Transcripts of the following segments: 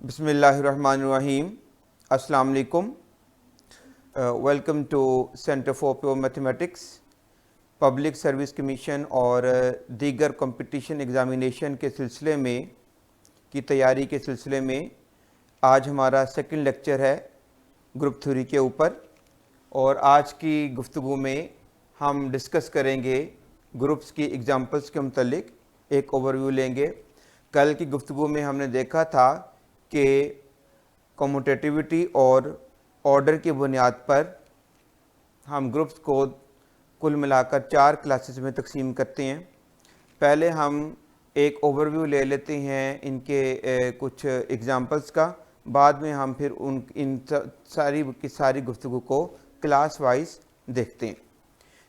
बिस्मिल्लाहिर्रहमानिर्रहीम। अस्सलाम वालेकुम। Welcome to centre for pure mathematics. Public service commission और दीगर कंपटीशन एग्ज़ामिनेशन के सिलसिले में की तैयारी के सिलसिले में आज हमारा सेकंड लेक्चर है ग्रुप थ्योरी के ऊपर। और आज की गुफ्तगू में हम डिस्कस करेंगे ग्रुप्स की एग्जांपल्स के मुतल्लिक एक ओवरव्यू लेंगे। कल की गुफ्तगू में हमने देखा था कि कम्यूटेटिविटी और ऑर्डर की बुनियाद पर हम ग्रुप्स को कुल मिलाकर 4 क्लासेस में तकसीम करते हैं। पहले हम एक ओवरव्यू ले लेते हैं इनके कुछ एग्जांपल्स का, बाद में हम फिर इन सारी गुफ्तगू को क्लास वाइज देखते हैं।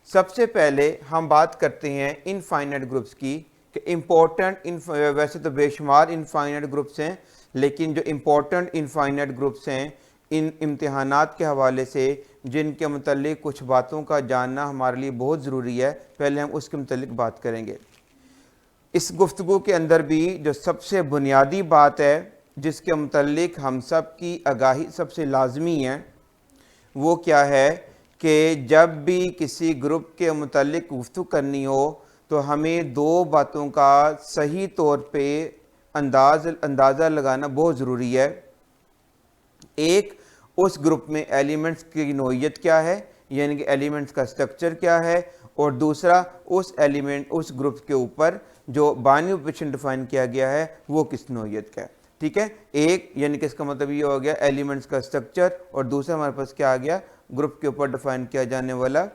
सबसे पहले हम बात करते हैं इनफाइनाइट ग्रुप्स की कि इम्पोर्टेंट वैसे तो बेशुमार इनफाइनाइट ग्रुप्स हैं, लेकिन जो इम्पोर्टेंट इनफाइनाइट ग्रुप्स हैं इन इम्तिहानात के हवाले से जिनके मुतल्लिक कुछ बातों का जानना हमारे लिए बहुत ज़रूरी है, पहले हम उसके मुतल्लिक बात करेंगे। इस गुफ्तगू के अंदर भी जो सबसे बुनियादी बात है जिसके मुतल्लिक हम सब की आगाही सबसे लाजमी है वो क्या है कि जब भी किसी ग्रुप के मुतल्लिक गुफ्तगू करनी हो तो हमें 2 बातों का सही तौर पे अंदाज़ा लगाना बहुत ज़रूरी है। एक, उस ग्रुप में एलिमेंट्स की नोइयत क्या है, यानी कि एलिमेंट्स का स्ट्रक्चर क्या है, और दूसरा उस ग्रुप के ऊपर जो बाइनरी ऑपरेशन डिफाइन किया गया है वो किस नोइयत का है। ठीक है, एक यानी कि इसका मतलब ये हो गया एलिमेंट्स का स्ट्रक्चर, और दूसरा हमारे पास क्या आ गया, ग्रुप के ऊपर डिफाइन किया जाने वाला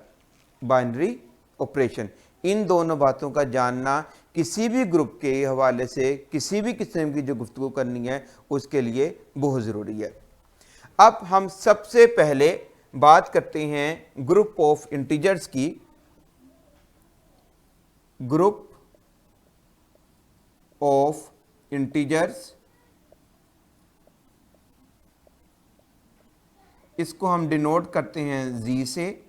बाइनरी ऑपरेशन। इन दोनों बातों का जानना किसी भी ग्रुप के हवाले से किसी भी किस्म की जो गुफ्तगू करनी है उसके लिए बहुत ज़रूरी है। अब हम सबसे पहले बात करते हैं ग्रुप ऑफ इंटीजर्स की। ग्रुप ऑफ इंटीजर्स, इसको हम डिनोट करते हैं जी से।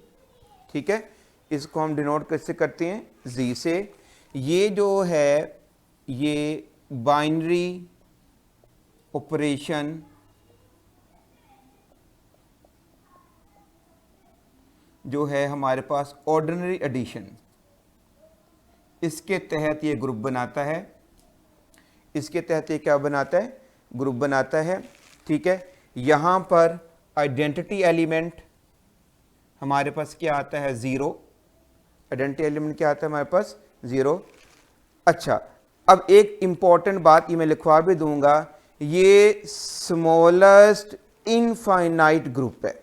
ठीक है, इसको हम डिनोट कैसे करते हैं, जी से। ये जो है ये बाइनरी ऑपरेशन जो है हमारे पास ऑर्डिनरी एडिशन, इसके तहत ये ग्रुप बनाता है। इसके तहत ये क्या बनाता है, ग्रुप बनाता है। ठीक है, यहाँ पर आइडेंटिटी एलिमेंट हमारे पास क्या आता है, 0। आइडेंटिटी एलिमेंट क्या आता है हमारे पास, 0। अच्छा, अब एक इंपॉर्टेंट बात ये मैं लिखवा भी दूंगा, ये स्मॉलेस्ट इनफाइनाइट ग्रुप है।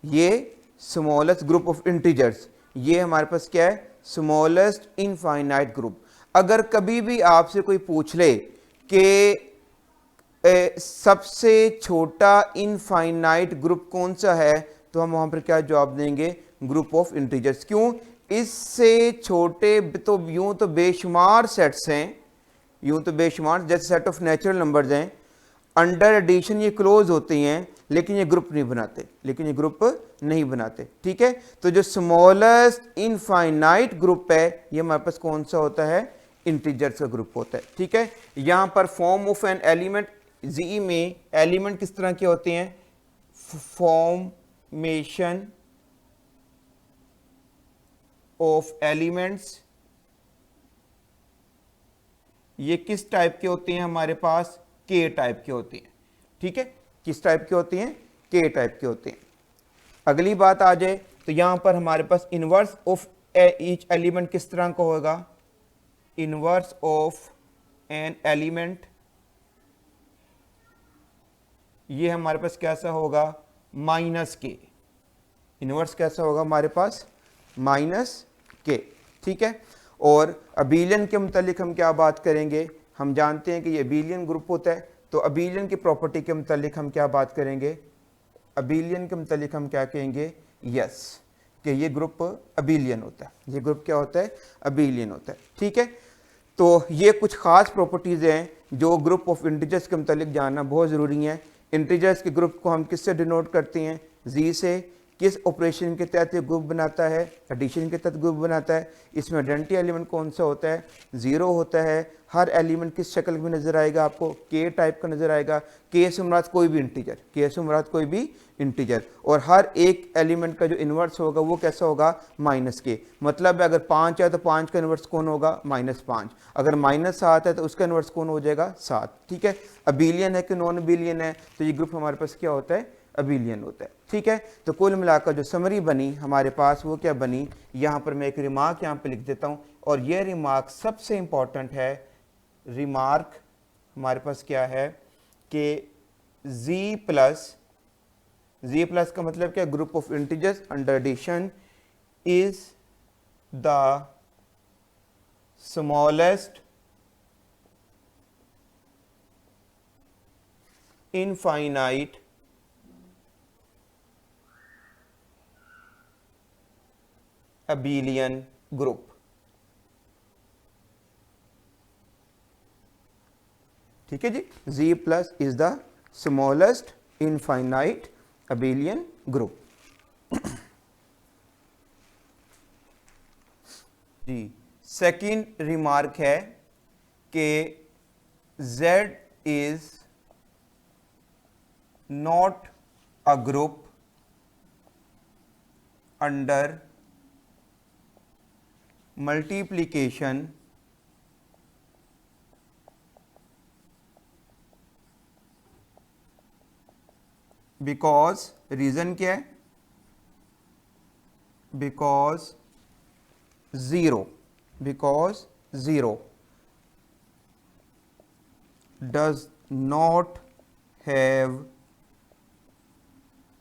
ये स्मॉलेस्ट ग्रुप ऑफ इंटीजर्स, ये हमारे पास क्या है, स्मॉलेस्ट इनफाइनाइट ग्रुप। अगर कभी भी आपसे कोई पूछ ले कि सबसे छोटा इनफाइनाइट ग्रुप कौन सा है, तो हम वहां पर क्या जवाब देंगे, ग्रुप ऑफ इंटीजर्स। क्यों, इससे छोटे तो यूं तो बेशुमार सेट्स हैं, यूं तो बेशुमार, जैसे सेट ऑफ नेचुरल नंबर्स हैं, अंडर एडिशन ये क्लोज होते हैं, लेकिन ये ग्रुप नहीं बनाते। ठीक है, तो जो स्मॉलेस्ट इनफाइनाइट ग्रुप है ये हमारे पास कौन सा होता है, इंटीजर्स का ग्रुप होता है। ठीक है, यहां पर फॉर्म ऑफ एन एलिमेंट, जी में एलिमेंट किस तरह के होते हैं, फॉर्मेशन ऑफ एलिमेंट्स, ये किस टाइप के होते हैं हमारे पास, के टाइप के होते हैं। ठीक है, किस टाइप के होते हैं, के टाइप के होते हैं। अगली बात आ जाए तो यहां पर हमारे पास इनवर्स ऑफ ईच एलिमेंट किस तरह का होगा, इनवर्स ऑफ एन एलिमेंट, ये हमारे पास कैसा होगा, माइनस के। इनवर्स कैसा होगा हमारे पास, माइनस के। ठीक है, और अबीलियन के मुतालिक हम क्या बात करेंगे, हम जानते हैं कि ये अबीलियन ग्रुप होता है, तो अबीलियन की प्रॉपर्टी के मुतालिक हम क्या बात करेंगे, अबीलियन के मुतालिक हम क्या कहेंगे, यस, कि ये ग्रुप अबीलियन होता है। ये ग्रुप क्या होता है, अबीलियन होता है। ठीक है, तो ये कुछ खास प्रॉपर्टीज़ हैं जो ग्रुप ऑफ इंटीजर्स के मुतालिक जानना बहुत ज़रूरी है। इंटीजर्स के ग्रुप को हम किससे डिनोट करते हैं, जी से, किस ऑपरेशन के तहत ये ग्रुप बनाता है, एडिशन के तहत ग्रुप बनाता है। इसमें आइडेंटिटी एलिमेंट कौन सा होता है, 0 होता है। हर एलिमेंट किस शक्ल में नजर आएगा आपको, के टाइप का नजर आएगा, के से मुराद कोई भी इंटीजर, के से मुराद कोई भी इंटीजर। और हर एक एलिमेंट का जो इन्वर्स होगा वो कैसा होगा, माइनस के। मतलब है अगर 5 है तो 5 का इन्वर्स कौन होगा, -5। अगर -7 है तो उसका इन्वर्स कौन हो जाएगा, 7। ठीक है, अबिलियन है कि नॉन अबिलियन है, तो ये ग्रुप हमारे पास क्या होता है, अबिलियन होता है। ठीक है, तो कुल मिलाकर जो समरी बनी हमारे पास वो क्या बनी, यहाँ पर मैं एक रिमार्क यहाँ पे लिख देता हूँ, और ये रिमार्क सबसे इंपॉर्टेंट है। रिमार्क हमारे पास क्या है कि z प्लस का मतलब क्या, group of integers under addition is the smallest infinite abelian group। ठीक है जी, Z plus is the smallest infinite abelian group। जी, सेकंड रिमार्क है कि Z is not a group under multiplication because, reason क्या है, because zero does not have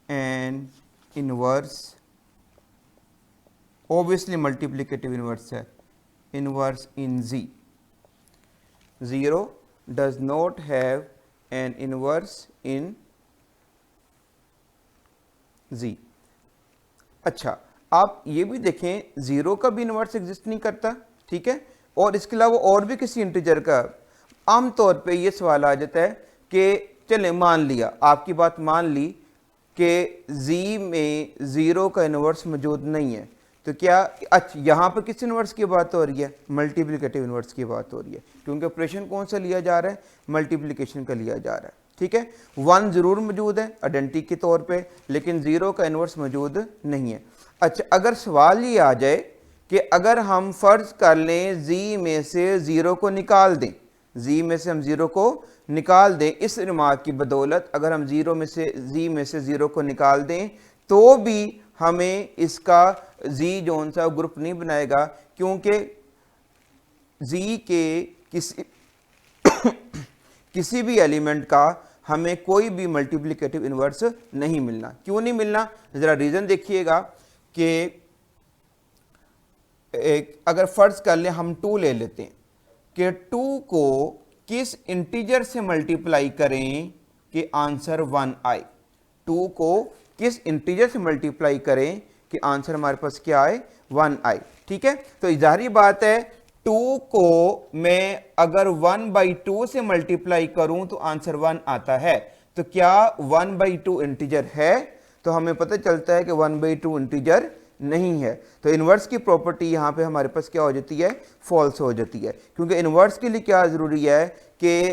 an inverse, obviously multiplicative inverse है, inverse in Z। 0 does not have an inverse in Z। अच्छा, आप ये भी देखें 0 का भी इनवर्स एग्जिस्ट नहीं करता। ठीक है, और इसके अलावा और भी किसी इंटीजर का आमतौर पे ये सवाल आ जाता है कि चले मान लिया, आपकी बात मान ली कि Z में 0 का इनवर्स मौजूद नहीं है, तो क्या, अच्छा यहाँ पर किस इनवर्स की बात हो रही है, मल्टीप्लिकेटिव इनवर्स की बात हो रही है, क्योंकि ऑपरेशन कौन सा लिया जा रहा है, मल्टीप्लिकेशन का लिया जा रहा है। ठीक है, 1 जरूर मौजूद है आइडेंटिटी के तौर पे, लेकिन 0 का इनवर्स मौजूद नहीं है। अच्छा, अगर सवाल ये आ जाए कि अगर हम फर्ज कर लें Z में से 0 को निकाल दें, Z में से हम 0 को निकाल दें, इस रिमार्क की बदौलत अगर हम Z में से 0 को निकाल दें तो भी हमें इसका Z जोन सा ग्रुप नहीं बनाएगा, क्योंकि Z के किसी भी एलिमेंट का हमें कोई भी मल्टीप्लिकेटिव इनवर्स नहीं मिलना। क्यों नहीं मिलना, जरा रीजन देखिएगा कि अगर फर्ज कर लें हम 2 ले लेते हैं कि 2 को किस इंटीजर से मल्टीप्लाई करें कि आंसर 1 आए, 2 को किस इंटीजर से मल्टीप्लाई करें कि आंसर हमारे पास क्या आए, 1 आए। ठीक है, तो जाहिर बात है 2 को मैं अगर 1/2 से मल्टीप्लाई करूं तो आंसर 1 आता है, तो क्या 1/2 इंटीजर है, तो हमें पता चलता है कि 1/2 इंटीजर नहीं है। तो इनवर्स की प्रॉपर्टी यहाँ पे हमारे पास क्या हो जाती है, फॉल्स हो जाती है, क्योंकि इनवर्स के लिए क्या जरूरी है कि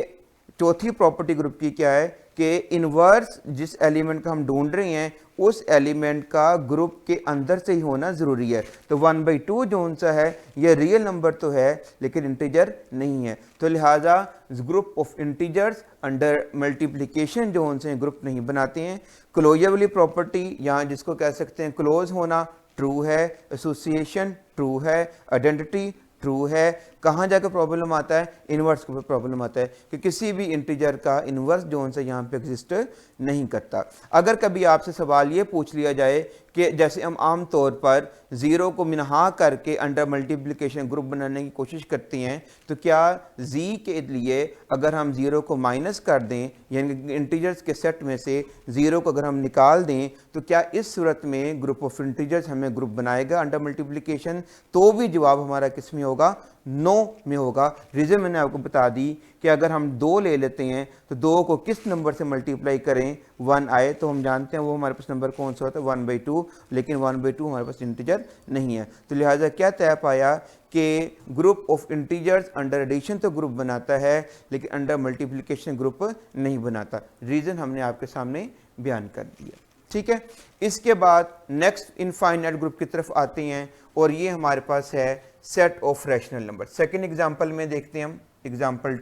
चौथी प्रॉपर्टी ग्रुप की क्या है कि इनवर्स जिस एलिमेंट का हम ढूंढ रहे हैं उस एलिमेंट का ग्रुप के अंदर से ही होना जरूरी है। तो 1/2 जोन सा है यह रियल नंबर तो है लेकिन इंटीजर नहीं है, तो लिहाजा group of integers under multiplication zone से ग्रुप नहीं बनाते हैं। क्लोजर वाली प्रॉपर्टी यहाँ जिसको कह सकते हैं क्लोज होना ट्रू है, एसोसिएशन ट्रू है, आइडेंटिटी ट्रू है। कहाँ जाकर प्रॉब्लम आता है, इन्वर्स के ऊपर प्रॉब्लम आता है कि किसी भी इंटीजर का इन्वर्स जोन से यहाँ पे एग्जिस्ट नहीं करता। अगर कभी आपसे सवाल ये पूछ लिया जाए कि जैसे हम आम तौर पर 0 को मिनहा करके अंडर मल्टीप्लिकेशन ग्रुप बनाने की कोशिश करते हैं, तो क्या Z के लिए अगर हम 0 को माइनस कर दें यानी इंटीजर्स के सेट में से 0 को अगर हम निकाल दें तो क्या इस सूरत में ग्रुप ऑफ इंटीजर्स हमें ग्रुप बनाएगा अंडर मल्टीप्लिकेशन, तो भी जवाब हमारा किस में होगा, नो में होगा। रीज़न मैंने आपको बता दी कि अगर हम 2 ले लेते हैं तो 2 को किस नंबर से मल्टीप्लाई करें 1 आए, तो हम जानते हैं वो हमारे पास नंबर कौन सा होता है 1/2, लेकिन 1/2 हमारे पास इंटीजर नहीं है। तो लिहाजा क्या तय पाया कि group of integers under addition तो ग्रुप बनाता है लेकिन अंडर मल्टीप्लिकेशन ग्रुप नहीं बनाता। रीज़न हमने आपके सामने बयान कर दिया। ठीक है, इसके बाद नेक्स्ट इनफाइनाइट ग्रुप की तरफ आते हैं और ये हमारे पास है set of rational number. Second example में देखते हैं हम, एग्जांपल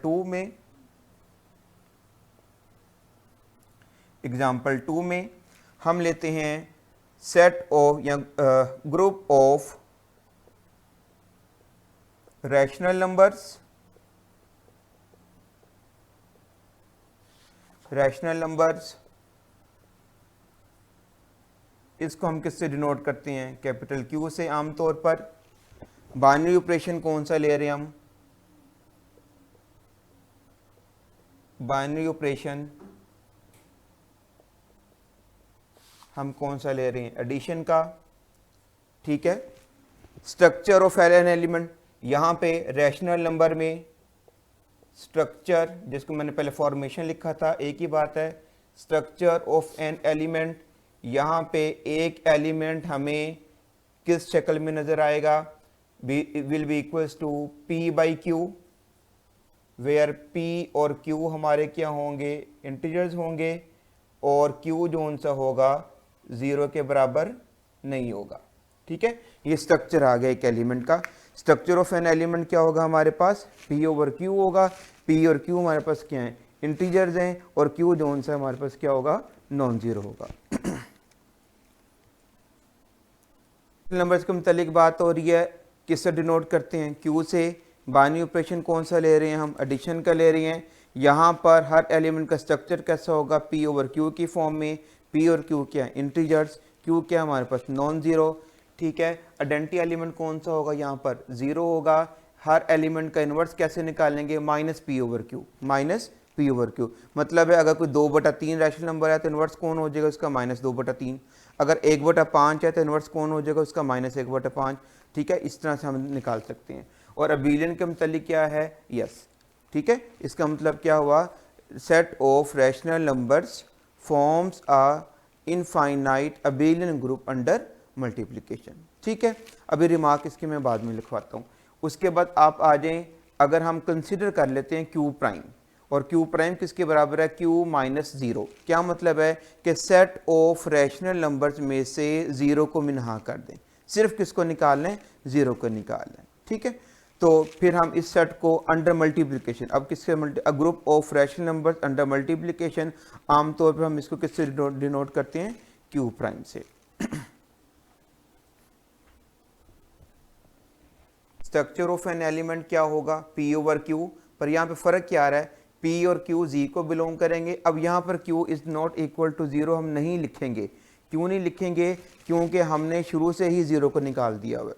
2 में हम लेते हैं सेट ऑफ या ग्रुप ऑफ रैशनल नंबर्स। इसको हम किससे डिनोट करते हैं, कैपिटल क्यू से। आमतौर पर बाइनरी ऑपरेशन कौन सा ले रहे हैं हम, बाइनरी ऑपरेशन हम कौन सा ले रहे हैं, एडिशन का। ठीक है, स्ट्रक्चर ऑफ एन एलिमेंट, यहाँ पे रैशनल नंबर में स्ट्रक्चर, जिसको मैंने पहले फॉर्मेशन लिखा था, एक ही बात है। स्ट्रक्चर ऑफ एन एलिमेंट, यहाँ पे एक एलिमेंट हमें किस शक्ल में नजर आएगा, will be equals to p/q, where p और q हमारे क्या होंगे, इंटीजर्स होंगे, और q जो सा होगा 0 के बराबर नहीं होगा। ठीक है, ये स्ट्रक्चर आ गया एक एलिमेंट का। स्ट्रक्चर ऑफ एन एलिमेंट क्या होगा हमारे पास, p/q होगा। p और q हमारे पास क्या है, इंटीजर्स हैं, और q जो सा हमारे पास क्या होगा, नॉन जीरो होगा। नंबर्स के मुतालिक बात हो रही है, किससे डिनोट करते हैं, q से। बाइनरी ऑपरेशन कौन सा ले रहे हैं हम, एडिशन का ले रहे हैं। यहाँ पर हर एलिमेंट का स्ट्रक्चर कैसा होगा, p/q की फॉर्म में। p और q क्या है, इंटीजर्स, q क्या हमारे पास, नॉन जीरो। ठीक है, आइडेंटिटी एलिमेंट कौन सा होगा, यहाँ पर 0 होगा। हर एलिमेंट का इन्वर्स कैसे निकालेंगे, -p/q। मतलब है अगर कोई 2/3 रैशनल नंबर है तो इन्वर्स कौन हो जाएगा उसका, -2/3। अगर 1/5 है तो इन्वर्स कौन हो जाएगा उसका, -1/5। ठीक है, इस तरह से हम निकाल सकते हैं। और अबेलियन के मतलब क्या है, यस। ठीक है, इसका मतलब क्या हुआ, set of rational numbers forms a infinite abelian group under multiplication. ठीक है, अभी रिमार्क इसके मैं बाद में लिखवाता हूँ। उसके बाद आप आ जाएं, अगर हम कंसिडर कर लेते हैं q प्राइम, और q प्राइम किसके बराबर है, q-0। क्या मतलब है कि सेट ऑफ रैशनल नंबर्स में से 0 को मिनहा कर दें, सिर्फ किसको निकाल लें, 0 को निकाल लें। ठीक है, तो फिर हम इस सेट को अंडर मल्टीप्लिकेशन, अब किसके group of rational numbers under multiplication, आमतौर पर हम इसको किससे डिनोट करते हैं, q प्राइम से। स्ट्रक्चर ऑफ एन एलिमेंट क्या होगा, p/q, पर यहाँ पे फर्क क्या आ रहा है, p और q z को बिलोंग करेंगे। अब यहाँ पर q is not equal to 0 हम नहीं लिखेंगे। क्यों नहीं लिखेंगे, क्योंकि हमने शुरू से ही 0 को निकाल दिया हुआ,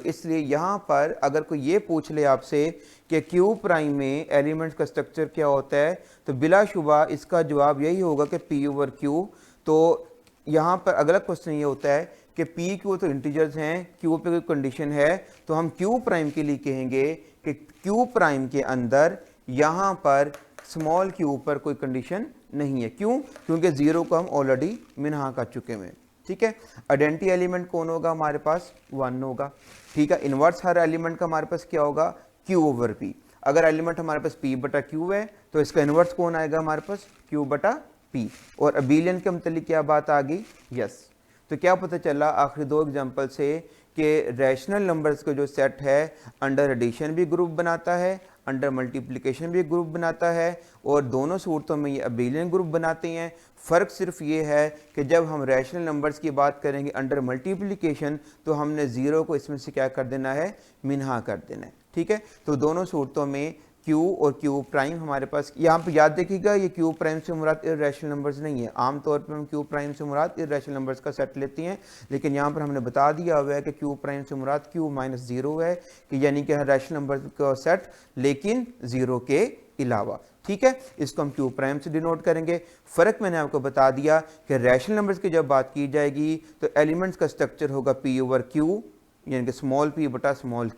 इसलिए यहाँ पर अगर कोई ये पूछ ले आपसे कि q प्राइम में एलिमेंट्स का स्ट्रक्चर क्या होता है, तो बिलाशुबा इसका जवाब यही होगा कि p/q। तो यहाँ पर अगला क्वेश्चन ये होता है कि p q तो इंटीजर्स हैं, q पे कोई कंडीशन है, तो हम q प्राइम के लिए कहेंगे कि q प्राइम के अंदर यहाँ पर स्मॉल q पर कोई कंडीशन नहीं है। क्यों, क्योंकि 0 को हम ऑलरेडी मिनहा कर चुके हैं। ठीक है, आइडेंटिटी एलिमेंट कौन होगा हमारे पास, 1 होगा। ठीक है, इन्वर्स हर एलिमेंट का हमारे पास क्या होगा, q/p। अगर एलिमेंट हमारे पास p/q है तो इसका इन्वर्स कौन आएगा हमारे पास, q/p। और अबेलियन के मतलब क्या बात आ गई, यस। तो क्या पता चला आखिरी 2 एग्जांपल से कि रैशनल नंबर्स का जो सेट है अंडर एडिशन भी ग्रुप बनाता है, अंडर मल्टीप्लिकेशन भी ग्रुप बनाता है, और दोनों सूरतों में ये अबेलियन ग्रुप बनाते हैं। फ़र्क सिर्फ ये है कि जब हम रैशनल नंबर्स की बात करेंगे अंडर मल्टीप्लिकेशन, तो हमने 0 को इसमें से क्या कर देना है, मिनहा कर देना है। ठीक है, तो दोनों सूरतों में q और q प्राइम हमारे पास, यहाँ पे याद देखिएगा ये q प्राइम से मुराद इर्रेशनल नंबर्स नहीं है। आमतौर पर हम q प्राइम से मुराद इर्रेशनल नंबर्स का सेट लेते हैं, लेकिन यहाँ पर हमने बता दिया हुआ है कि q प्राइम से मुराद q-0 है, कि यानी कि रैशनल नंबर का सेट लेकिन 0 के अलावा। ठीक है, इसको हम q प्राइम से डिनोट करेंगे। फ़र्क मैंने आपको बता दिया कि रैशनल नंबर्स की जब बात की जाएगी तो एलिमेंट्स का स्ट्रक्चर होगा p/q, यानी कि स्मॉल p बटा स्मॉल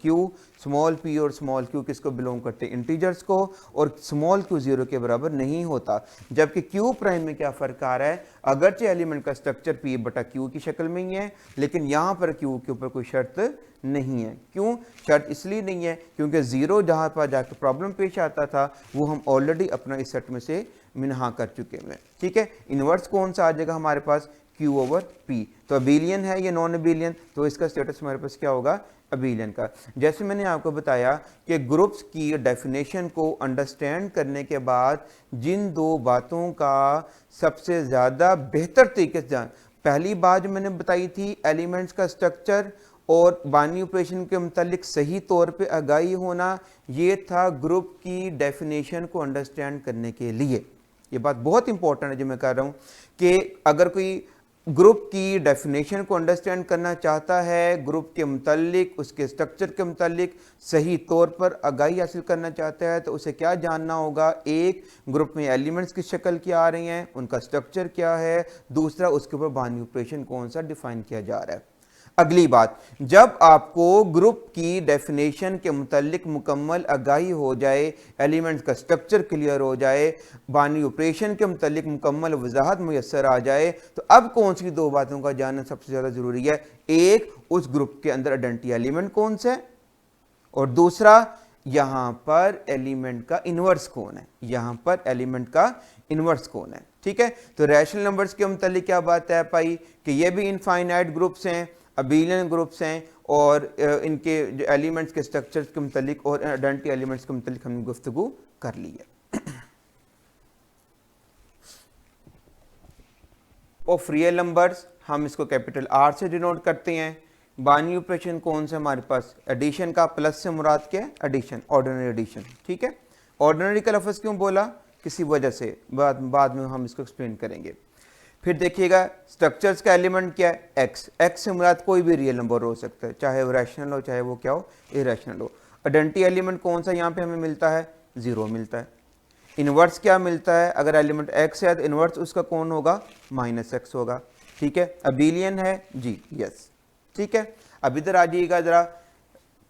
p और स्मॉल q किसको बिलोंग करते हैं, इंटीजर्स को, और स्मॉल q 0 के बराबर नहीं होता। जबकि q प्राइम में क्या फ़र्क आ रहा है, अगरचे एलिमेंट का स्ट्रक्चर p बटा q की शक्ल में ही है, लेकिन यहाँ पर q के ऊपर कोई शर्त नहीं है। क्यों शर्त इसलिए नहीं है, क्योंकि 0 जहाँ पर जाकर प्रॉब्लम पेश आता था वो हम ऑलरेडी अपना इस सेट में से मिनहा कर चुके हैं। ठीक है, इन्वर्स कौन सा आ जाएगा हमारे पास, q ओवर p। तो अबेलियन है या नॉन अबेलियन, तो इसका स्टेटस हमारे पास क्या होगा, अबेलियन का। जैसे मैंने आपको बताया कि ग्रुप्स की डेफिनेशन को अंडरस्टैंड करने के बाद जिन दो बातों का सबसे ज़्यादा बेहतर तरीके से जान, पहली बात जो मैंने बताई थी एलिमेंट्स का स्ट्रक्चर और बाइनरी ऑपरेशन के मुतालिक सही तौर पे आगाही होना, ये था ग्रुप की डेफिनेशन को अंडरस्टैंड करने के लिए। ये बात बहुत इंपॉर्टेंट है जो मैं कह रहा हूँ कि अगर कोई ग्रुप की डेफिनेशन को अंडरस्टैंड करना चाहता है, ग्रुप के मुतालिक उसके स्ट्रक्चर के मुतालिक सही तौर पर आगाही हासिल करना चाहता है, तो उसे क्या जानना होगा, एक ग्रुप में एलिमेंट्स की शक्ल क्या आ रही हैं, उनका स्ट्रक्चर क्या है, दूसरा उसके ऊपर बाइनरी ऑपरेशन कौन सा डिफाइन किया जा रहा है। अगली बात, जब आपको ग्रुप की डेफिनेशन के मुतालिक मुकम्मल आगाही हो जाए, एलिमेंट्स का स्ट्रक्चर क्लियर हो जाए, बाइनरी ऑपरेशन के मुतालिक मुकम्मल वजाहत मुयस्सर आ जाए, तो अब कौन सी दो बातों का जानना सबसे ज़्यादा ज़रूरी है, एक उस ग्रुप के अंदर आइडेंटिटी एलिमेंट कौन सा है, और दूसरा यहाँ पर एलिमेंट का इन्वर्स कौन है, यहाँ पर एलिमेंट का इन्वर्स कौन है। ठीक है, तो रैशनल नंबर्स के मुतालिक क्या बात है पाई कि ये भी इनफाइनाइट ग्रुप्स हैं, अबेलियन ग्रुप्स हैं, और इनके जो एलिमेंट्स के स्ट्रक्चर्स के मुतालिक और आइडेंटिटी एलिमेंट्स के मुतालिक हमने गुफ्तगू कर ली है। ऑफ रियल नंबर्स हम इसको कैपिटल R से डिनोट करते हैं। बाइनरी ऑपरेशन कौन सा हमारे पास, एडिशन का, प्लस से मुराद क्या है, एडिशन, ऑर्डिनरी एडिशन। ठीक है, ऑर्डिनरी का लफ्ज़ क्यों बोला, किसी वजह से, बाद में हम इसको एक्सप्लेन करेंगे। फिर देखिएगा स्ट्रक्चर्स का एलिमेंट क्या है, एक्स से मुराद कोई भी रियल नंबर हो सकता है, चाहे वो रैशनल हो चाहे वो क्या हो, इरेशनल हो। आइडेंटिटी एलिमेंट कौन सा यहाँ पे हमें मिलता है, 0 मिलता है। इन्वर्स क्या मिलता है, अगर एलिमेंट x है तो इन्वर्स उसका कौन होगा, -x होगा। ठीक है, अबेलियन है जी, यस। ठीक है, अब इधर आ जाइएगा ज़रा,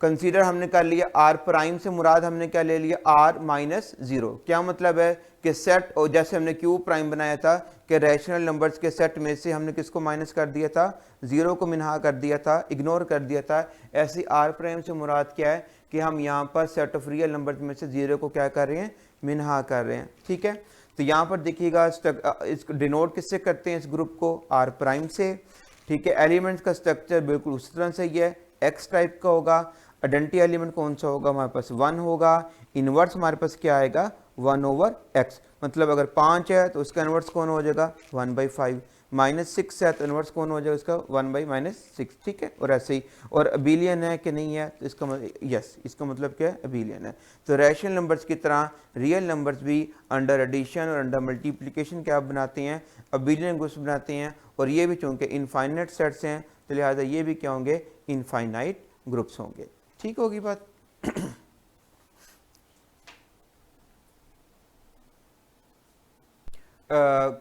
कंसीडर हमने कर लिया r प्राइम से मुराद हमने क्या ले लिया, r-0। क्या मतलब है कि सेट, और जैसे हमने q प्राइम बनाया था कि रैशनल नंबर्स के सेट में से हमने किसको माइनस कर दिया था, 0 को मिनहा कर दिया था, इग्नोर कर दिया था, ऐसी r प्राइम से मुराद क्या है कि हम यहाँ पर सेट ऑफ रियल नंबर्स में से 0 को क्या कर रहे हैं, मिनहा कर रहे हैं। ठीक है, तो यहाँ पर देखिएगा इसको डिनोट किससे करते हैं, इस ग्रुप को r प्राइम से। ठीक है, एलिमेंट्स का स्ट्रक्चर बिल्कुल उसी तरह से ही है, x टाइप का होगा। आइडेंटिटी एलिमेंट कौन सा होगा, हमारे पास 1 होगा। इन्वर्स हमारे पास क्या आएगा, 1/x, मतलब अगर 5 है तो उसका इन्वर्स कौन हो जाएगा, 1/5। -6 है तो इन्वर्स कौन हो जाएगा उसका, 1/-6। ठीक है, और ऐसे ही, और अबेलियन है कि नहीं है, तो इसका यस, इसका मतलब क्या है, अबेलियन है। तो रैशनल नंबर्स की तरह रियल नंबर्स भी अंडर एडिशन और अंडर मल्टीप्लिकेशन क्या बनाते हैं, अबेलियन ग्रुप्स बनाते हैं, और ये भी चूँकि इनफाइनाइट सेट्स हैं तो लिहाजा ये भी क्या होंगे, इनफाइनाइट ग्रुप्स होंगे। ठीक होगी बात।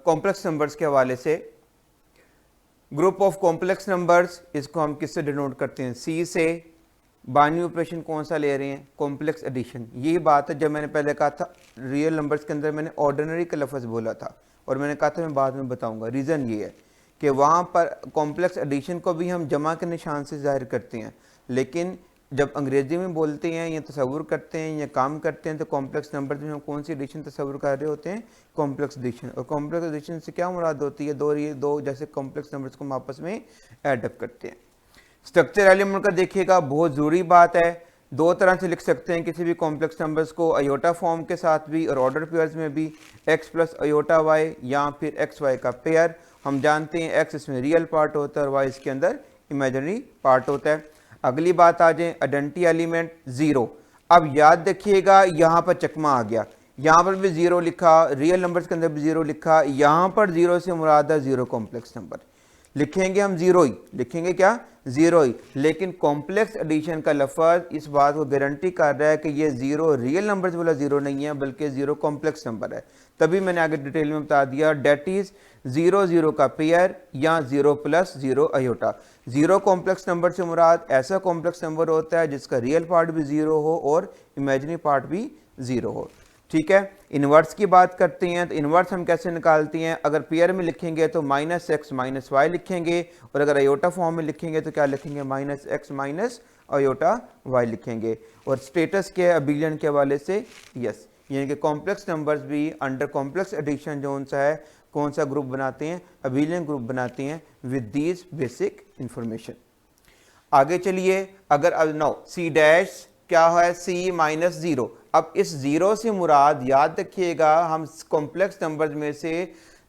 कॉम्प्लेक्स नंबर्स के हवाले से, ग्रुप ऑफ कॉम्प्लेक्स नंबर्स, इसको हम किससे डिनोट करते हैं, सी से। बाइनरी ऑपरेशन कौन सा ले रहे हैं, कॉम्प्लेक्स एडिशन। यही बात है जब मैंने पहले कहा था रियल नंबर्स के अंदर मैंने ऑर्डिनरी का लफ्ज़ बोला था, और मैंने कहा था मैं बाद में बताऊंगा। रीज़न ये है कि वहाँ पर कॉम्प्लेक्स एडिशन को भी हम जमा के निशान से ज़ाहिर करते हैं, लेकिन जब अंग्रेज़ी में बोलते हैं या तस्वुर करते हैं या काम करते हैं तो कॉम्प्लेक्स नंबर में हम कौन सी एडिशन तस्वुर कर रहे होते हैं, कॉम्प्लेक्स एडिशन। और कॉम्प्लेक्स एडिशन से क्या मुराद होती है, दो जैसे कॉम्प्लेक्स नंबर्स को हम आपस में एडअप करते हैं। स्ट्रक्चर एलिमेंट का देखिएगा, बहुत ज़रूरी बात है। दो तरह से लिख सकते हैं किसी भी कॉम्प्लेक्स नंबर्स को, अयोटा फॉर्म के साथ भी और ऑर्डर पेयर्स में भी, x प्लस अयोटा y या फिर एक्स वाई का पेयर। हम जानते हैं x इसमें रियल पार्ट होता है और y इसके अंदर इमेजिनरी पार्ट होता है। अगली बात आ जाए आइडेंटिटी एलिमेंट 0। अब याद रखिएगा यहाँ पर चकमा आ गया, यहाँ पर भी 0 लिखा, रियल नंबर्स के अंदर भी 0 लिखा, यहाँ पर 0 से मुराद है 0 कॉम्प्लेक्स नंबर। लिखेंगे हम 0 ही, लिखेंगे क्या, 0 ही। लेकिन कॉम्प्लेक्स एडिशन का लफ्ज़ इस बात को गारंटी कर रहा है कि ये 0 रियल नंबर्स वाला 0 नहीं है, बल्कि 0 कॉम्प्लेक्स नंबर है। तभी मैंने आगे डिटेल में बता दिया, डेट इज 0 0 का पेयर या 0 + 0 अयोटा। 0 कॉम्प्लेक्स नंबर से मुराद ऐसा कॉम्प्लेक्स नंबर होता है जिसका रियल पार्ट भी 0 हो और इमेजिनरी पार्ट भी 0 हो। ठीक है, इन्वर्स की बात करते हैं तो इन्वर्स हम कैसे निकालते हैं, अगर पेयर में लिखेंगे तो -x - y लिखेंगे, और अगर अयोटा फॉर्म में लिखेंगे तो क्या लिखेंगे, -x - अयोटा y लिखेंगे। और स्टेटस के अबिलियन के हवाले से यस, यानी कि कॉम्प्लेक्स नंबर्स भी अंडर कॉम्प्लेक्स एडिशन जो सा है कौन सा ग्रुप बनाते हैं, अबिलियन ग्रुप बनाते हैं विद दीज बेसिक इंफॉर्मेशन। आगे चलिए, अगर अब नो c डैश क्या है, c - 0। अब इस 0 से मुराद याद रखिएगा, हम कॉम्प्लेक्स नंबर्स में से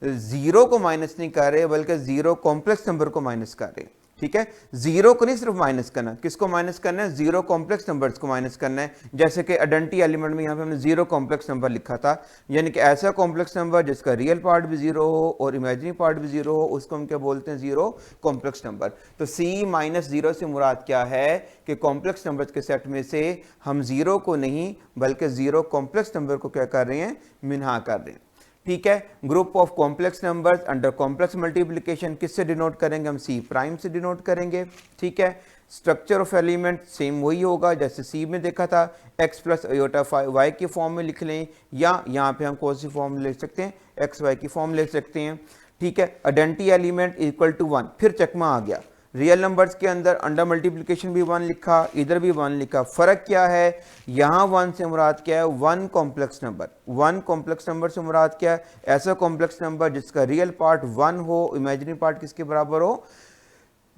0 को माइनस नहीं कर रहे बल्कि 0 कॉम्प्लेक्स नंबर को माइनस कर रहे हैं। ठीक है, 0 को नहीं सिर्फ माइनस करना, किसको माइनस करना है, 0 कॉम्प्लेक्स नंबर्स को माइनस करना है। जैसे कि आइडेंटिटी एलिमेंट में यहाँ पे हमने 0 कॉम्प्लेक्स नंबर लिखा था, यानी कि ऐसा कॉम्प्लेक्स नंबर जिसका रियल पार्ट भी 0 हो और इमेजिनरी पार्ट भी 0 हो, उसको हम क्या बोलते हैं, 0 कॉम्प्लेक्स नंबर। तो c - 0 से मुराद क्या है कि कॉम्प्लेक्स नंबर्स के सेट में से हम 0 को नहीं बल्कि 0 कॉम्प्लेक्स नंबर को क्या कर रहे हैं, मिन्हा कर रहे हैं। ठीक है, group of complex numbers under complex multiplication किससे डिनोट करेंगे, हम c प्राइम से डिनोट करेंगे। ठीक है, स्ट्रक्चर ऑफ एलिमेंट सेम वही होगा जैसे c में देखा था, x + अयोटा y की फॉर्म में लिख लें, या यहाँ पे हम कौन सी फॉर्म लिख सकते हैं, x y की फॉर्म लिख सकते हैं। ठीक है, आइडेंटिटी एलिमेंट इक्वल टू 1, फिर चकमा आ गया। रियल नंबर्स के अंदर अंडर मल्टीप्लिकेशन भी 1 लिखा, इधर भी 1 लिखा। फर्क क्या है, यहाँ 1 से मुराद क्या है, 1 कॉम्प्लेक्स नंबर। 1 कॉम्प्लेक्स नंबर से मुराद क्या है, ऐसा कॉम्प्लेक्स नंबर जिसका रियल पार्ट 1 हो, इमेजिनरी पार्ट किसके बराबर हो,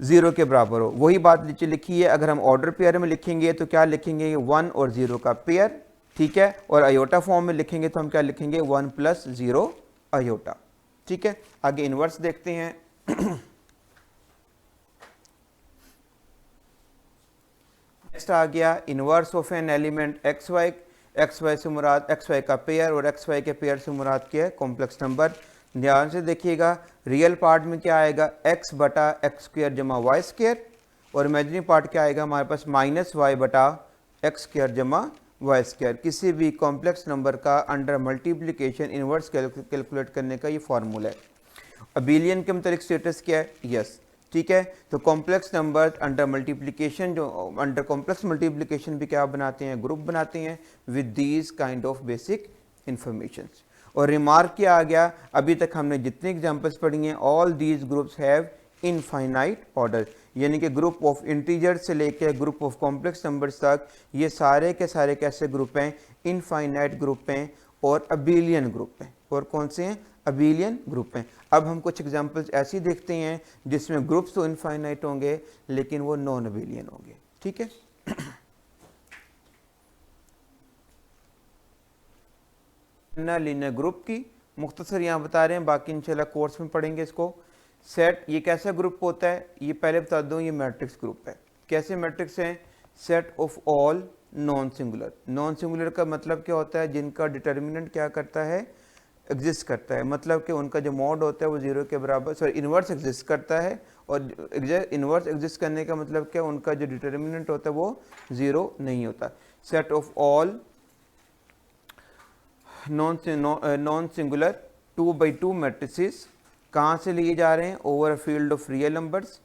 0 के बराबर हो। वही बात नीचे लिखी है, अगर हम ऑर्डर पेयर में लिखेंगे तो क्या लिखेंगे, 1 और 0 का पेयर। ठीक है, और अयोटा फॉर्म में लिखेंगे तो हम क्या लिखेंगे, 1 + 0 अयोटा। ठीक है, आगे इनवर्स देखते हैं। नेक्स्ट आ गया inverse of an element xy से मुराद xy का पेयर और xy के पेयर से मुराद क्या है, कॉम्प्लेक्स नंबर। ध्यान से देखिएगा, रियल पार्ट में क्या आएगा, x बटा x² जमा y², और इमेजिनरी पार्ट क्या आएगा हमारे पास, -y बटा x² जमा y²। किसी भी कॉम्प्लेक्स नंबर का अंडर मल्टीप्लिकेशन इनवर्स कैलकुलेट करने का ये फार्मूला है। अबिलियन के मतलब स्टेटस क्या है, यस। ठीक है, तो कॉम्प्लेक्स नंबर अंडर मल्टीप्लिकेशन, जो अंडर कॉम्प्लेक्स मल्टीप्लिकेशन भी क्या बनाते हैं, ग्रुप बनाते हैं with these kind of basic information. और रिमार्क क्या आ गया, अभी तक हमने जितनी एग्जांपल्स पढ़ी हैं, all these groups have infinite order, यानी कि ग्रुप ऑफ इंटीजर से लेकर ग्रुप ऑफ कॉम्प्लेक्स नंबर्स तक ये सारे के सारे कैसे ग्रुप हैं, इनफाइनाइट ग्रुप हैं और अबिलियन ग्रुप हैं। और कौन से हैं, अबिलियन ग्रुप हैं। अब हम कुछ एग्जांपल्स ऐसी देखते हैं जिसमें ग्रुप्स तो इनफाइनाइट होंगे लेकिन वो नॉन अबिलियन होंगे। ठीक है, लीनियर ग्रुप की मुख्तसर यहाँ बता रहे हैं, बाकी इंशाल्लाह कोर्स में पढ़ेंगे इसको। सेट ये कैसा ग्रुप होता है, ये पहले बता दूं, ये मैट्रिक्स ग्रुप है। कैसे मैट्रिक्स हैं, set of all non singular. Non singular का मतलब क्या होता है, जिनका डिटर्मिनेंट क्या करता है, एग्जिस्ट करता है, मतलब कि उनका जो मॉड होता है वो 0 के बराबर, सॉरी इन्वर्स एग्जिस्ट करता है। और इन्वर्स एग्जिस्ट करने का मतलब क्या, उनका जो डिटर्मिनेंट होता है वो 0 नहीं होता। Set of all non singular 2x2 matrices कहाँ से लिए जा रहे हैं, over a field of real numbers.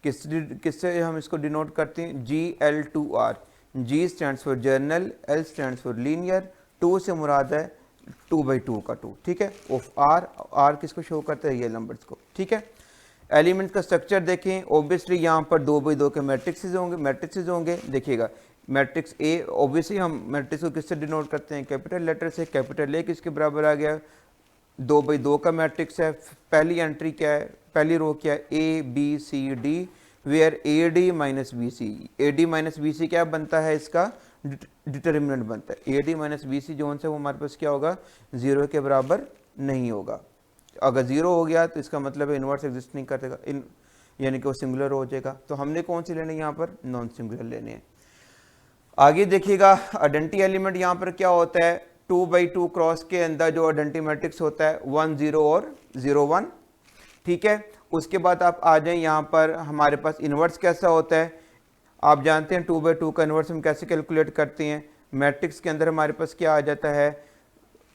किससे हम इसको डिनोट करते हैं, GL2R। G stands for journal, L stands for linear, 2 से मुराद है 2x2 का 2। ठीक है, ऑफ R किसको शो करता है, रियल नंबर्स को। ठीक है, एलिमेंट का स्ट्रक्चर देखें, ऑब्वियसली यहाँ पर 2x2 के मैट्रिक्सेस होंगे। देखिएगा, मैट्रिक्स ए, ऑब्वियसली हम मैट्रिक्स को किससे डिनोट करते हैं, कैपिटल लेटर से। कैपिटल ए किसके बराबर आ गया, 2x2 का मैट्रिक्स है। पहली एंट्री क्या है, पहली रो क्या है, ABCD, where AD - BC। AD - BC क्या बनता है, इसका डिटर्मिनेंट बनता है। AD - BC जो से वो हमारे पास क्या होगा, 0 के बराबर नहीं होगा। अगर 0 हो गया तो इसका मतलब है इन्वर्स एग्जिस्ट नहीं करेगा, यानी कि वो सिंगुलर हो जाएगा। तो हमने कौन सी लेने, यहाँ पर नॉन सिंगुलर लेने हैं। आगे देखिएगा, आइडेंटिटी एलिमेंट यहाँ पर क्या होता है, 2x2 क्रॉस के अंदर जो आइडेंटिटी मैट्रिक्स होता है 1 0 और 0 1। ठीक है, उसके बाद आप आ जाएं, यहाँ पर हमारे पास इन्वर्स कैसा होता है, आप जानते हैं 2x2 का इन्वर्स हम कैसे कैलकुलेट करते हैं। मैट्रिक्स के अंदर हमारे पास क्या आ जाता है,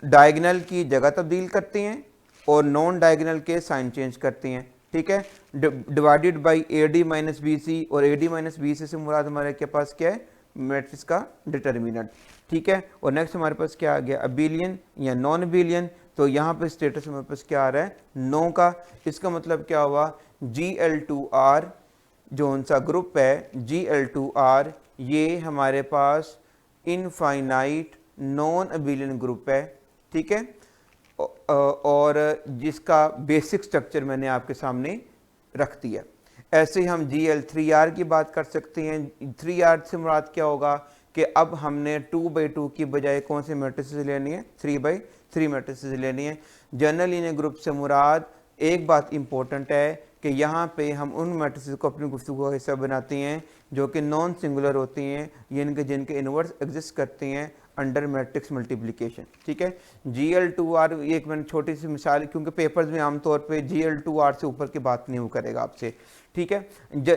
डायगोनल की जगह तब्दील करते हैं और नॉन डायगोनल के साइन चेंज करते हैं, ठीक है। Divided by AD minus BC, और AD माइनस BC से मुराद हमारे के पास क्या है, मैट्रिक्स का डिटर्मिनेंट, ठीक है। और नेक्स्ट हमारे पास क्या आ गया, अबिलियन या नॉन अबिलियन। तो यहाँ पे स्टेटस हमारे पास क्या आ रहा है, नो का। इसका मतलब क्या हुआ, Gl2R जो उनसा ग्रुप है Gl2R, ये हमारे पास इनफाइनाइट नॉन अबिलियन ग्रुप है, ठीक है। और जिसका बेसिक स्ट्रक्चर मैंने आपके सामने रख दिया। ऐसे ही हम Gl3R की बात कर सकते हैं। 3R से मुराद क्या होगा कि अब हमने 2/2 की बजाय कौन से मैट्रिसेस लेनी है, 3/3 मैट्रिसेस लेनी है। जनरल लीनियर ग्रुप से मुराद एक बात इंपॉर्टेंट है कि यहाँ पे हम उन मैट्रिसेस को अपनी गुफ्तगू का हिस्सा बनाते हैं जो कि नॉन सिंगुलर होती हैं, यानी कि जिनके इन्वर्स एग्जिस्ट करते हैं अंडर मैट्रिक्स मल्टीप्लिकेशन, ठीक है। Gl2R, एक मैंने छोटी सी मिसाल, क्योंकि पेपर्स में आमतौर पे Gl2R से ऊपर की बात नहीं वो करेगा आपसे, ठीक है।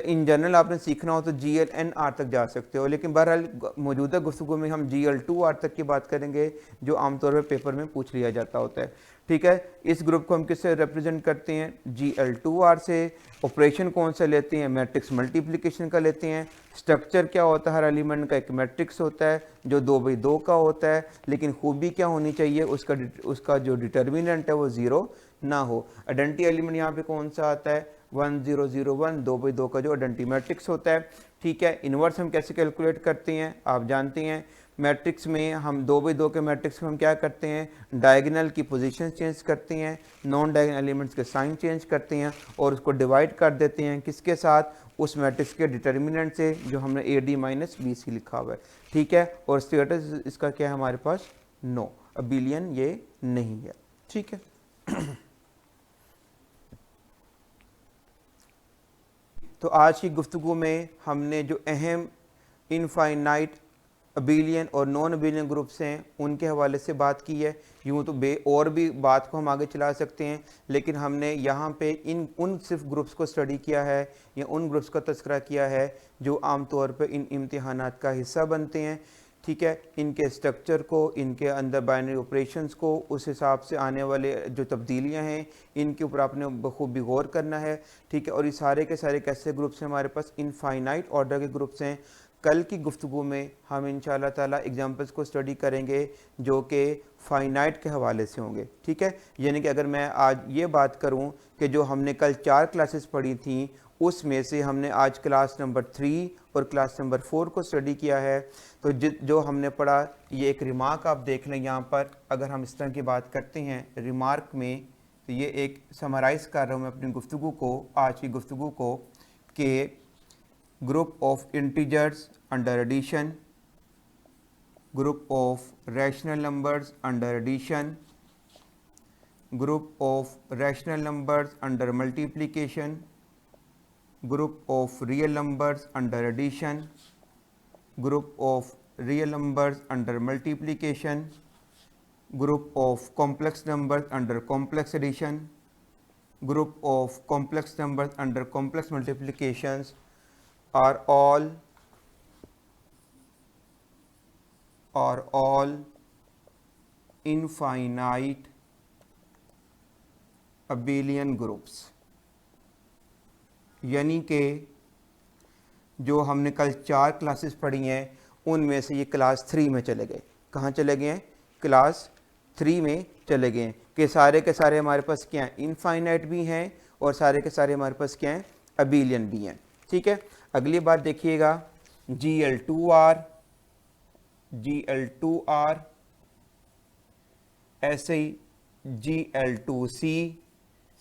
इन जनरल आपने सीखना हो तो GLNR तक जा सकते हो, लेकिन बहरहाल मौजूदा गुफ्तगू में हम Gl2R तक की बात करेंगे जो आमतौर पर पेपर में पूछ लिया जाता होता है, ठीक है। इस ग्रुप को हम किससे रिप्रेजेंट करते हैं, Gl2R से। ऑपरेशन कौन सा लेते हैं, मैट्रिक्स मल्टीप्लिकेशन का लेते हैं। स्ट्रक्चर क्या होता है, हर एलिमेंट का एक मैट्रिक्स होता है जो 2/2 का होता है, लेकिन खूबी क्या होनी चाहिए, उसका जो डिटर्मिनेंट है वो 0 ना हो। आइडेंटिटी एलिमेंट यहाँ पे कौन सा आता है, 1 0 0 1, 2/2 का जो आइडेंटिटी मैट्रिक्स होता है, ठीक है। इन्वर्स हम कैसे कैलकुलेट करते हैं, आप जानते हैं। मैट्रिक्स में हम 2/2 के मैट्रिक्स में हम क्या करते हैं, डायगोनल की पोजीशन चेंज करते हैं, नॉन डायगोनल एलिमेंट्स के साइन चेंज करते हैं और उसको डिवाइड कर देते हैं किसके साथ, उस मैट्रिक्स के डिटर्मिनेंट से जो हमने AD माइनस BC लिखा हुआ है, ठीक है। और स्टेटस इसका क्या है हमारे पास, नो, अबिलियन ये नहीं है, ठीक है। तो आज की गुफ्तगू में हमने जो अहम इनफाइनाइट अबिलियन और नॉन अबिलियन ग्रुप्स हैं उनके हवाले से बात की है। यूँ तो और भी बात को हम आगे चला सकते हैं, लेकिन हमने यहाँ पे उन सिर्फ ग्रुप्स को स्टडी किया है या उन ग्रुप्स का तज़किरा किया है जो आमतौर पर इन इम्तिहानात का हिस्सा बनते हैं, ठीक है। इनके स्ट्रक्चर को, इनके अंदर बाइनरी ऑपरेशंस को, उस हिसाब से आने वाले जो तब्दीलियाँ हैं इनके ऊपर आपने बखूबी गौर करना है, ठीक है। और ये सारे के सारे कैसे ग्रुप्स हैं, हमारे पास इनफाइनाइट ऑर्डर के ग्रुप्स हैं। कल की गुफ्तगू में हम इंशाअल्लाह ताला एग्जाम्पल्स को स्टडी करेंगे जो कि फाइनाइट के हवाले से होंगे, ठीक है। यानी कि अगर मैं आज ये बात करूं कि जो हमने कल 4 क्लासेस पढ़ी थी उसमें से हमने आज क्लास नंबर 3 और क्लास नंबर 4 को स्टडी किया है, तो जो हमने पढ़ा, ये एक रिमार्क आप देख लें यहाँ पर। अगर हम इस तरह की बात करते हैं रिमार्क में, तो ये एक समराइज़ कर रहा हूँ मैं अपनी गुफ्तगू को, आज की गुफ्तगू को, कि group of integers under addition, group of rational numbers under addition, group of rational numbers under multiplication, group of real numbers under addition, group of real numbers under multiplication, group of complex numbers under complex addition, group of complex numbers under complex multiplications are all infinite abelian groups। यानी कि जो हमने कल 4 classes पढ़ी हैं उनमें से ये क्लास 3 में चले गए। कहाँ चले गए हैं, क्लास 3 में चले गए हैं कि सारे के सारे हमारे पास क्या हैं, इनफाइनाइट भी हैं और सारे के सारे हमारे पास क्या हैं, अबिलियन भी हैं, ठीक है। अगली बात देखिएगा, Gl2R, ऐसे ही Gl2C,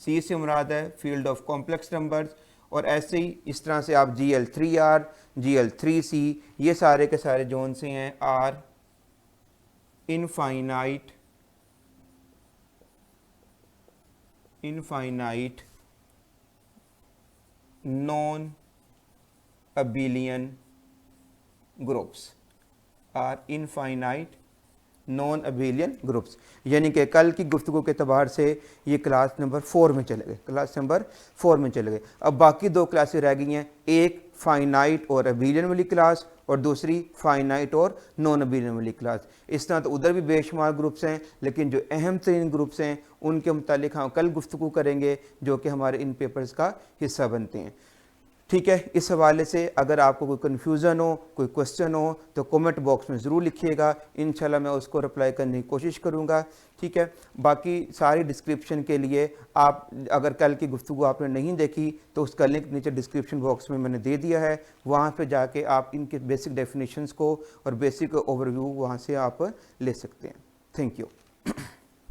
C से मुराद है फील्ड ऑफ कॉम्प्लेक्स नंबर्स, और ऐसे ही इस तरह से आप Gl3R, Gl3C, ये सारे के सारे जोन से हैं are infinite non abelian groups, are infinite non abelian groups. यानी कि कल की गुफ्तगू के अतबार से ये क्लास नंबर 4 में चले गए, क्लास नंबर 4 में चले गए। अब बाकी 2 क्लासेस रह गई हैं, एक फाइनाइट और अबेलियन वाली क्लास और दूसरी फाइनाइट और नॉन अबेलियन वाली क्लास। इस तरह तो उधर भी बेशुमार ग्रुप्स हैं, लेकिन जो अहम तरीन ग्रुप्स हैं उनके मुतालिक हम कल गुफ्तगू करेंगे जो कि हमारे इन पेपर्स का हिस्सा बनते हैं। ठीक है, इस हवाले से अगर आपको कोई कन्फ्यूज़न हो, कोई क्वेश्चन हो तो कमेंट बॉक्स में ज़रूर लिखिएगा, इंशाल्लाह मैं उसको रिप्लाई करने की कोशिश करूँगा। ठीक है, बाकी सारी डिस्क्रिप्शन के लिए आप अगर कल की गुफ्तगू आपने नहीं देखी तो उसका लिंक नीचे डिस्क्रिप्शन बॉक्स में मैंने दे दिया है, वहाँ पे जाके आप इनके बेसिक डेफिनेशंस को और बेसिक ओवरव्यू वहाँ से आप ले सकते हैं। Thank you.